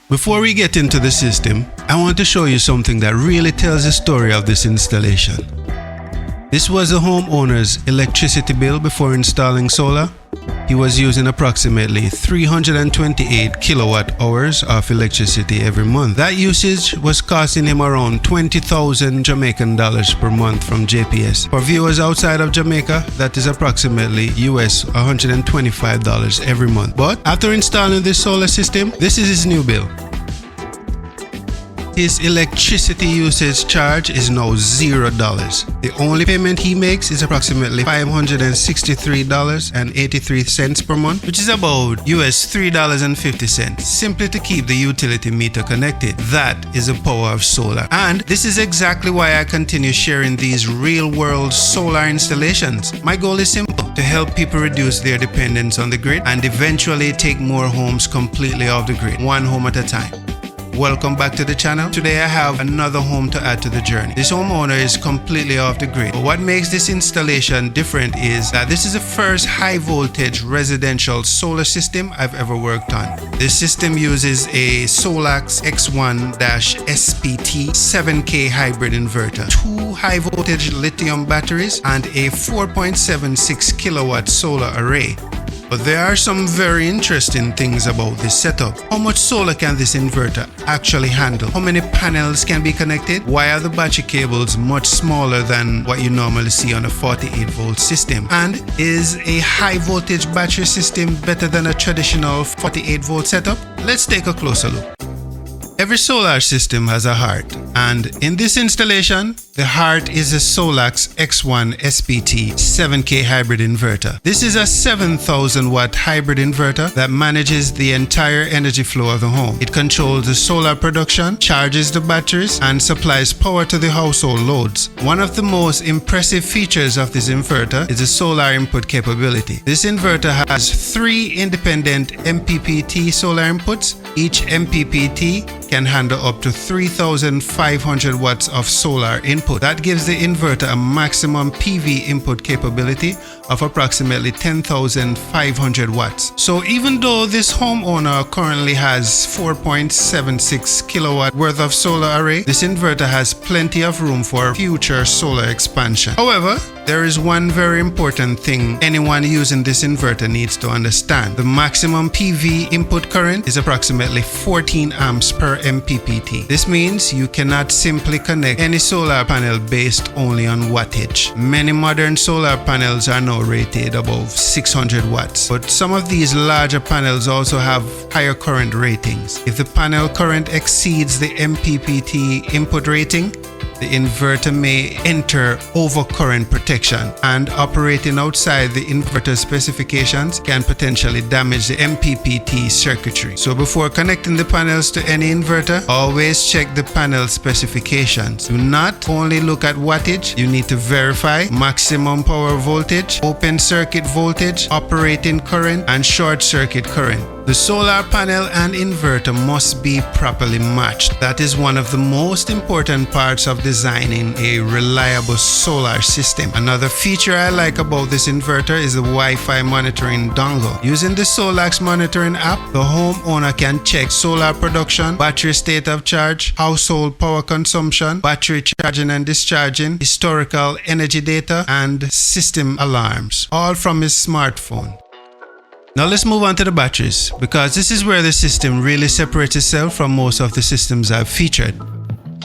Before we get into the system, I want to show you something that really tells the story of this installation. This was the homeowner's electricity bill before installing solar. He was using approximately 328 kilowatt hours of electricity every month. That usage was costing him around 20,000 Jamaican dollars per month from JPS. For viewers outside of Jamaica, that is approximately US $125 every month. But after installing this solar system, this is his new bill. His electricity usage charge is now $0. The only payment he makes is approximately $563.83 per month, which is about US $3.50, simply to keep the utility meter connected. That is the power of solar. And this is exactly why I continue sharing these real-world solar installations. My goal is simple: to help people reduce their dependence on the grid and eventually take more homes completely off the grid, one home at a time. Welcome back to the channel. Today I have another home to add to the journey. This homeowner is completely off the grid. But what makes this installation different is that this is the first high voltage residential solar system I've ever worked on. This system uses a SolaX X1-SPT 7K hybrid inverter, 2 high voltage lithium batteries, and a 4.76 kilowatt solar array. But there are some very interesting things about this setup. How much solar can this inverter actually handle? How many panels can be connected? Why are the battery cables much smaller than what you normally see on a 48 volt system? And is a high voltage battery system better than a traditional 48 volt setup? Let's take a closer look. Every solar system has a heart, and in this installation, the heart is a SolaX X1-SPT 7K hybrid inverter. This is a 7,000 watt hybrid inverter that manages the entire energy flow of the home. It controls the solar production, charges the batteries, and supplies power to the household loads. One of the most impressive features of this inverter is the solar input capability. This inverter has 3 independent MPPT solar inputs. Each MPPT can handle up to 3,500 watts of solar input. That gives the inverter a maximum PV input capability of approximately 10,500 watts. So even though this homeowner currently has 4.76 kilowatt worth of solar array, this inverter has plenty of room for future solar expansion. However, there is one very important thing anyone using this inverter needs to understand. The maximum PV input current is approximately 14 amps per MPPT. This means you cannot simply connect any solar panel based only on wattage. Many modern solar panels are now rated above 600 watts, but some of these larger panels also have higher current ratings. If the panel current exceeds the MPPT input rating, the inverter may enter overcurrent protection, and operating outside the inverter specifications can potentially damage the MPPT circuitry. So before connecting the panels to any inverter, always check the panel specifications. Do not only look at wattage, you need to verify maximum power voltage, open circuit voltage, operating current, and short circuit current. The solar panel and inverter must be properly matched. That is one of the most important parts of designing a reliable solar system. Another feature I like about this inverter is the Wi-Fi monitoring dongle. Using the SolaX monitoring app, the homeowner can check solar production, battery state of charge, household power consumption, battery charging and discharging, historical energy data, and system alarms, all from his smartphone. Now let's move on to the batteries, because this is where the system really separates itself from most of the systems I've featured.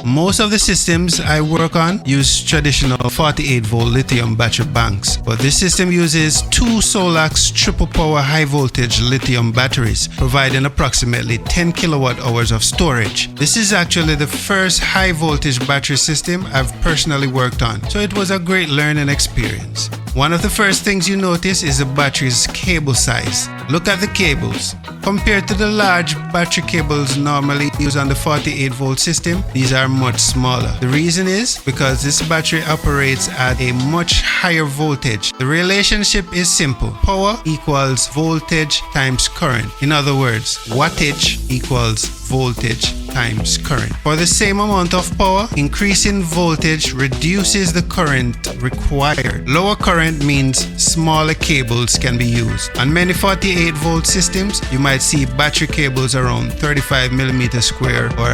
Most of the systems I work on use traditional 48 volt lithium battery banks, but this system uses 2 SolaX Triple Power high voltage lithium batteries, providing approximately 10 kilowatt hours of storage. This is actually the first high voltage battery system I've personally worked on, so it was a great learning experience. One of the first things you notice is the battery's cable size. Look at the cables. Compared to the large battery cables normally used on the 48 volt system, these are much smaller. The reason is because this battery operates at a much higher voltage. The relationship is simple. Power equals voltage times current. In other words, wattage equals voltage times current. For the same amount of power, increasing voltage reduces the current required. Lower current means smaller cables can be used. On many 48 volt systems, you might might see battery cables around 35mm square or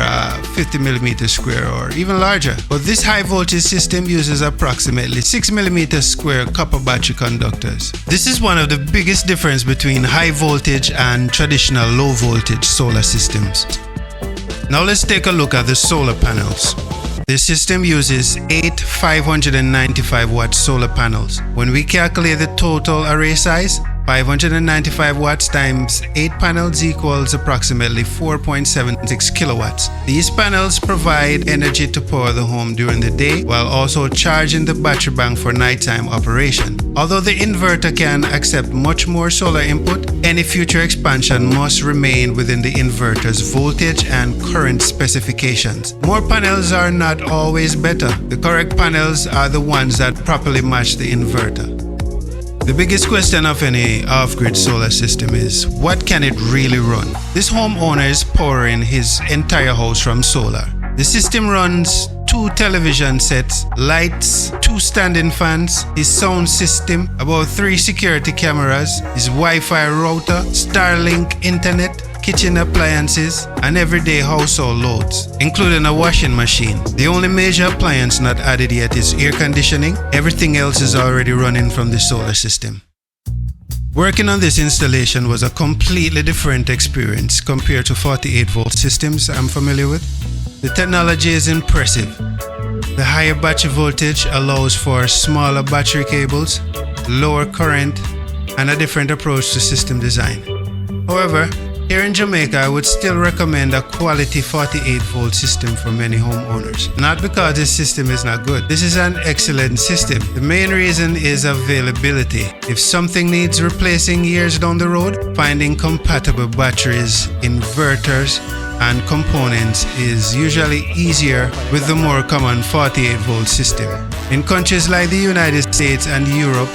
50mm square or even larger. But this high voltage system uses approximately 6mm square copper battery conductors. This is one of the biggest difference between high voltage and traditional low voltage solar systems. Now let's take a look at the solar panels. This system uses 8 595 watt solar panels. When we calculate the total array size, 595 watts times 8 panels equals approximately 4.76 kilowatts. These panels provide energy to power the home during the day while also charging the battery bank for nighttime operation. Although the inverter can accept much more solar input, any future expansion must remain within the inverter's voltage and current specifications. More panels are not always better. The correct panels are the ones that properly match the inverter. The biggest question of any off-grid solar system is, what can it really run? This homeowner is powering his entire house from solar. The system runs 2 television sets, lights, 2 standing fans, his sound system, about 3 security cameras, his Wi-Fi router, Starlink internet, kitchen appliances, and everyday household loads, including a washing machine. The only major appliance not added yet is air conditioning. Everything else is already running from the solar system. Working on this installation was a completely different experience compared to 48-volt systems I'm familiar with. The technology is impressive. The higher battery voltage allows for smaller battery cables, lower current, and a different approach to system design. However, here in Jamaica, I would still recommend a quality 48-volt system for many homeowners. Not because this system is not good. This is an excellent system. The main reason is availability. If something needs replacing years down the road, finding compatible batteries, inverters, and components is usually easier with the more common 48-volt system. In countries like the United States and Europe,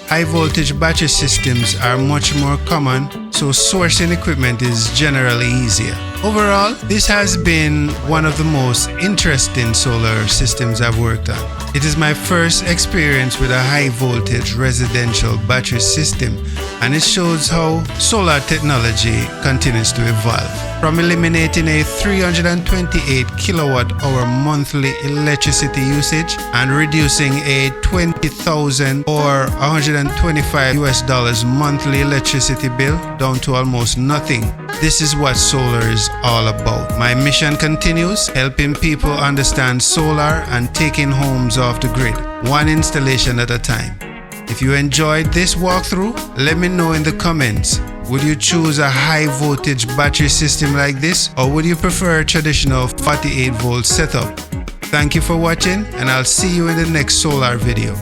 high voltage battery systems are much more common, so sourcing equipment is generally easier. Overall, this has been one of the most interesting solar systems I've worked on. It is my first experience with a high voltage residential battery system, and it shows how solar technology continues to evolve. From eliminating a 328 kilowatt hour monthly electricity usage and reducing a $20,000 or $125 monthly electricity bill down to almost nothing. This is what solar is all about. My mission continues, helping people understand solar and taking homes off the grid, one installation at a time. If you enjoyed this walkthrough, let me know in the comments. Would you choose a high voltage battery system like this, or would you prefer a traditional 48-volt setup? Thank you for watching, and I'll see you in the next solar video.